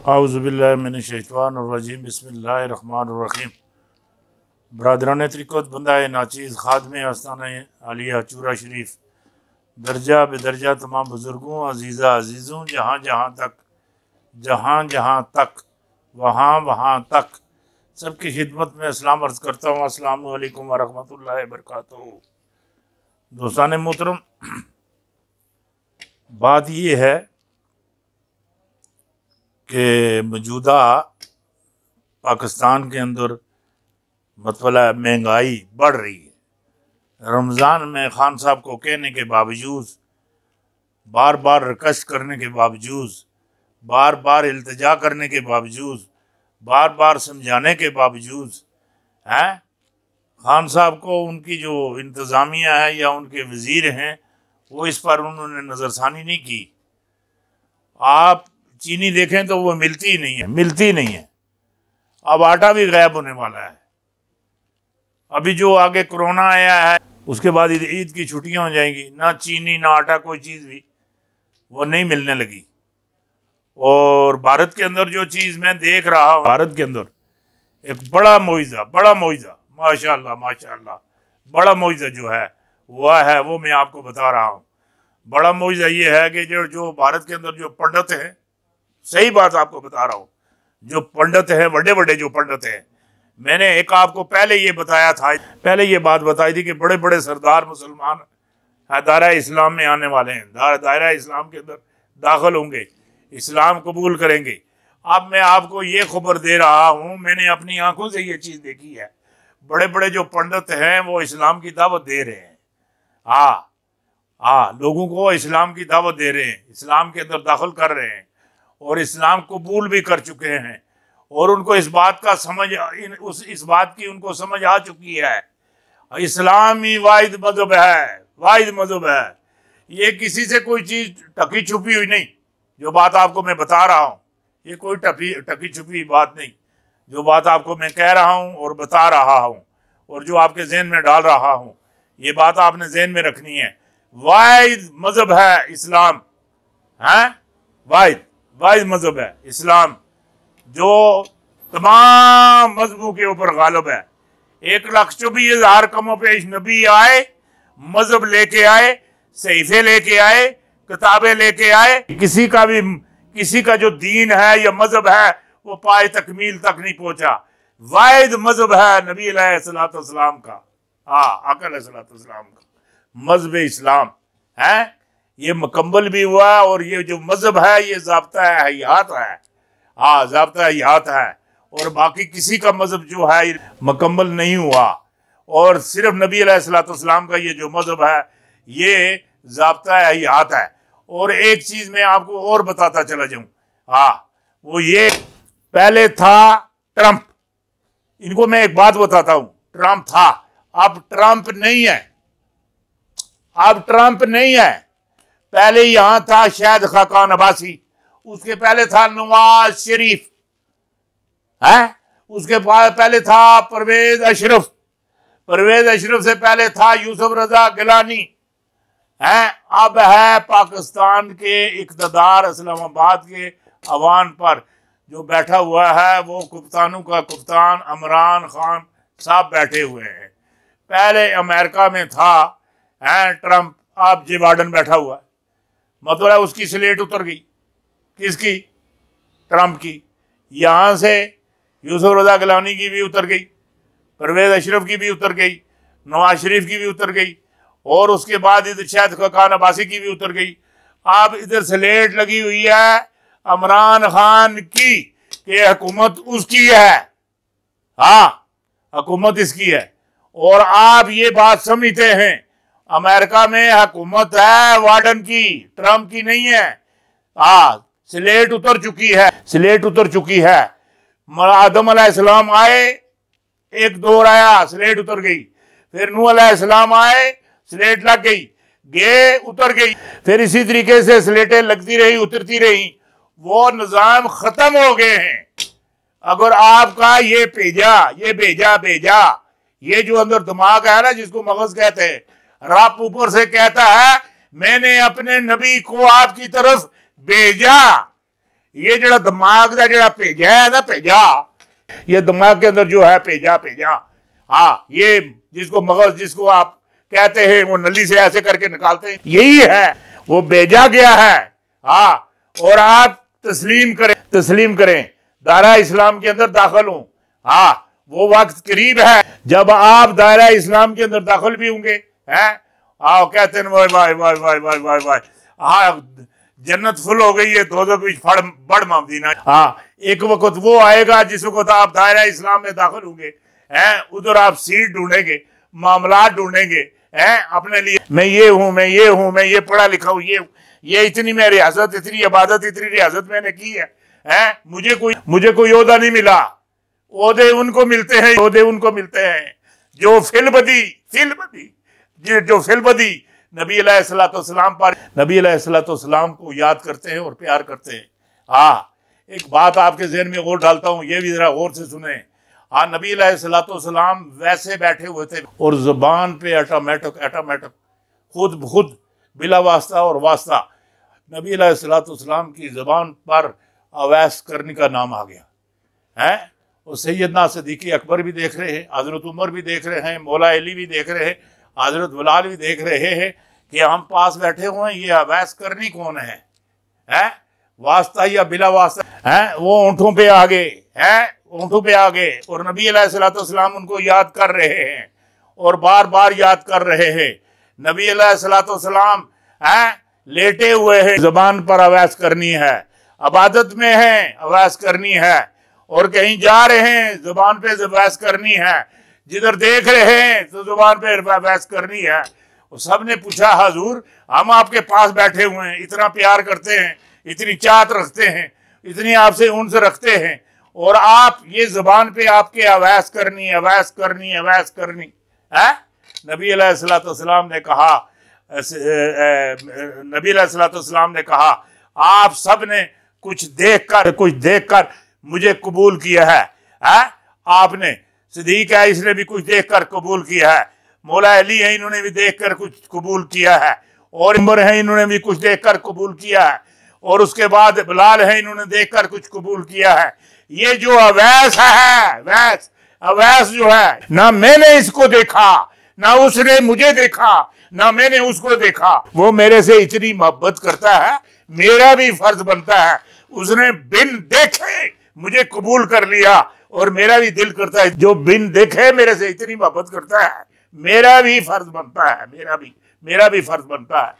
आउज़ुबिल्लाहिमिनश्शैतानिर्रजीम बिस्मिल्लाहिर्रहमानिर्रहीम। बरादरान तरीक़त बंदा नाचीज़ खादम आस्ताना आलिया चूरा शरीफ दर्जा बेदर्जा तमाम बुज़ुर्गों अज़ीज़ा अज़ीज़ों जहाँ जहाँ तक वहाँ तक सबकी खिदमत में अस्सलाम अर्ज़ करता हूँ। अस्सलामु अलैकुम व रहमतुल्लाहि व बरकातुहू। दोस्तान मोहतरम, बात ये है कि मौजूदा पाकिस्तान के अंदर मतलब महंगाई बढ़ रही है। रमज़ान में खान साहब को कहने के बावजूद, बार बार रिक्वेस्ट करने के बावजूद, बार बार इल्तिजा करने के बावजूद, बार बार समझाने के बावजूद हैं खान साहब को उनकी जो इंतज़ामिया है या उनके वज़ीर हैं वो इस पर उन्होंने नज़रसानी नहीं की। आप चीनी देखें तो वो मिलती ही नहीं है। अब आटा भी गायब होने वाला है। अभी जो आगे कोरोना आया है उसके बाद ईद की छुट्टियां हो जाएंगी, ना चीनी ना आटा कोई चीज़ भी वो नहीं मिलने लगी। और भारत के अंदर जो चीज़ मैं देख रहा हूँ, भारत के अंदर एक बड़ा मुआवजा माशाल्लाह बड़ा मुआवजा जो है वो मैं आपको बता रहा हूँ। बड़ा मुआवजा ये है कि जो भारत के अंदर जो पंडित हैं, सही बात आपको बता रहा हूँ, जो पंडित हैं, बड़े बड़े जो पंडित हैं, मैंने एक आपको पहले ये बताया था, पहले ये बात बताई थी कि बड़े बड़े सरदार मुसलमान दायरा इस्लाम में आने वाले हैं, दायरा इस्लाम के अंदर दाखिल होंगे, इस्लाम कबूल करेंगे। अब मैं आपको ये खबर दे रहा हूँ, मैंने अपनी आंखों से ये चीज़ देखी है। बड़े बड़े जो पंडित हैं वो इस्लाम की दावत दे रहे हैं। लोगों को इस्लाम की दावत दे रहे हैं, इस्लाम के अंदर दाखिल कर रहे हैं और इस्लाम कबूल भी कर चुके हैं। और उनको इस बात का इस बात की उनको समझ आ चुकी है, इस्लाम ही वाहिद मजहब है। ये किसी से कोई चीज़ टकी छुपी हुई नहीं। जो बात आपको मैं बता रहा हूँ ये कोई टकी छुपी बात नहीं। जो बात आपको मैं कह रहा हूँ और बता रहा हूँ और जो आपके जहन में डाल रहा हूँ, ये बात आपने जहन में रखनी है। वाहिद मजहब है इस्लाम, है वाहिद मजहब है इस्लाम, जो तमाम मजहबों के ऊपर गालिब है। 1,24,000 कमो पेश नबी आए, मजहब लेके आए, सहीफे लेके आए, किताबें लेके आए। किसी का जो दीन है या मजहब है वो पाए तकमील तक नहीं पहुंचा। वाहिद मजहब है नबी अलैहिस्सलाम का, आका अलैहिस्सलाम का मजहब इस्लाम है। ये मुकम्मल भी हुआ और ये जो मजहब है ये ज़ाब्ता हयात है, ज़ाब्ता हयात है। और बाकी किसी का मजहब जो है मुकम्मल नहीं हुआ। और सिर्फ नबी अलैहिस्सलाम का ये जो मजहब है ये ज़ाब्ता हयात है। और एक चीज़ मैं आपको और बताता चला जाऊँ, वो ये पहले था ट्रंप। इनको मैं एक बात बताता हूँ, ट्रंप था, अब ट्रंप नहीं है। पहले यहां था शाहिद खाकान अब्बासी, उसके पहले था नवाज शरीफ, है उसके पहले था परवेज अशरफ से पहले था यूसुफ रजा गिलानी, है। अब है पाकिस्तान के इक़्तिदार इस्लामाबाद के अवान पर जो बैठा हुआ है वो कप्तानों का कप्तान इमरान खान साहब बैठे हुए हैं। पहले अमेरिका में था ट्रंप, अब जो बाइडेन बैठा हुआ है, मतलब है उसकी स्लेट उतर गई। किसकी? ट्रंप की। यहाँ से यूसुफ रजा गिलानी की भी उतर गई, परवेज अशरफ की भी उतर गई, नवाज शरीफ की भी उतर गई और उसके बाद इधर शाहिद खाकान अब्बासी की भी उतर गई। अब इधर स्लेट लगी हुई है इमरान खान की कि हुकूमत उसकी है, हुकूमत इसकी है। और आप ये बात समझते हैं अमेरिका में हुकूमत है वार्डन की, ट्रंप की नहीं है। स्लेट उतर चुकी है। आदम अलैहिस्सलाम आए, एक दौर आया, स्लेट उतर गई। फिर नूह अलैहिस्सलाम आए, स्लेट लग गई, उतर गई। फिर इसी तरीके से स्लेटें लगती रही, उतरती रही, वो निजाम खत्म हो गए हैं। अगर आपका ये भेजा ये जो अंदर दिमाग है ना, जिसको मगज कहते हैं, रब ऊपर से कहता है मैंने अपने नबी को आपकी तरफ भेजा, ये जड़ा दिमाग का जड़ा भेजा है ना, भेजा, ये दिमाग के अंदर जो है भेजा, हाँ, ये जिसको मगज जिसको आप कहते हैं, वो नली से ऐसे करके निकालते हैं, यही है, वो भेजा गया है। हाँ, और आप तस्लीम करें, दायरा इस्लाम के अंदर दाखिल हों। हाँ, वो वक्त करीब है जब आप दायरा इस्लाम के अंदर दाखिल भी होंगे। हैं, आओ कहते हैं वाह वाह वाह वाह वाह वाह वाह, हाँ जन्नत फुल हो गई है, दोज़ख भी बड़ मदीना। हाँ, एक वक्त वो आएगा जिस वक्त आप दायरा इस्लाम में दाखिल होंगे, हैं, उधर आप सीट ढूंढेंगे, मामलात ढूंढेंगे, हैं, अपने लिए मैं ये हूं, मैं ये हूं, मैं ये पढ़ा लिखा हूं, ये इतनी मैं रियासत, इतनी इबादत, इतनी रियासत मैंने की है, हैं, मुझे कोई ओहदा नहीं मिला। ओहदे उनको मिलते हैं जो फिलबदी नबी अलैहिस्सलाम पर, नबी अलैहिस्सलाम को याद करते हैं और प्यार करते हैं। हाँ, एक बात आपके जहन में और डालता हूँ, ये भी जरा गौर से सुने। हाँ, नबी अलैहिस्सलाम वैसे बैठे हुए थे और जुबान पे ऑटोमेटिक खुद बिला वास्ता और वास्ता नबी अलैहिस्सलाम की जुबान पर अवैस करने का नाम आ गया है। और सैयदना सिद्दीक़ अकबर भी देख रहे हैं, हजरत उमर भी देख रहे हैं, मौला अली भी देख रहे हैं, हजरत बिलाल भी देख रहे हैं कि हम पास बैठे हुए हैं, ये अवैस करनी कौन है, वास्ता या बिला वास्ता है। वो ऊँटों पे आ गए और नबी अलैहिस्सलाम उनको याद कर रहे हैं और बार बार याद कर रहे हैं। नबी अलैहिस्सलाम लेटे हुए हैं, जुबान पर अवैस करनी है, इबादत में है अवैस करनी है, और कहीं जा रहे हैं जुबान पे अवैस करनी है, जिधर देख रहे हैं तो जुबान पे अवैस करनी है। और सब ने पूछा, हुजूर हम आपके पास बैठे हुए हैं, इतना प्यार करते हैं, इतनी चाहत रखते हैं, इतनी आपसे उन्स रखते हैं, और आप ये जुबान पे आपके अवैस करनी है। नबी अलैहिस्सलाम ने कहा आप सब ने कुछ देखकर मुझे कबूल किया है। आपने सिद्दीक है, इसने भी कुछ देखकर कबूल किया है, मौला अली है, इन्होंने भी देखकर कुछ कबूल किया है, और उमर है, इन्होंने भी कुछ देखकर कबूल किया है, और उसके बाद बिलाल है, इन्होंने देखकर कुछ कबूल किया है। ये जो अवैस है, अवैस जो है, ना मैंने इसको देखा, ना उसने मुझे देखा, ना मैंने उसको देखा, वो मेरे से इतनी मोहब्बत करता है, मेरा भी फर्ज बनता है, उसने बिन देखे मुझे कबूल कर लिया, और मेरा भी दिल करता है जो बिन देखे मेरे से इतनी मोहब्बत करता है, मेरा भी फर्ज बनता है, मेरा भी फर्ज बनता है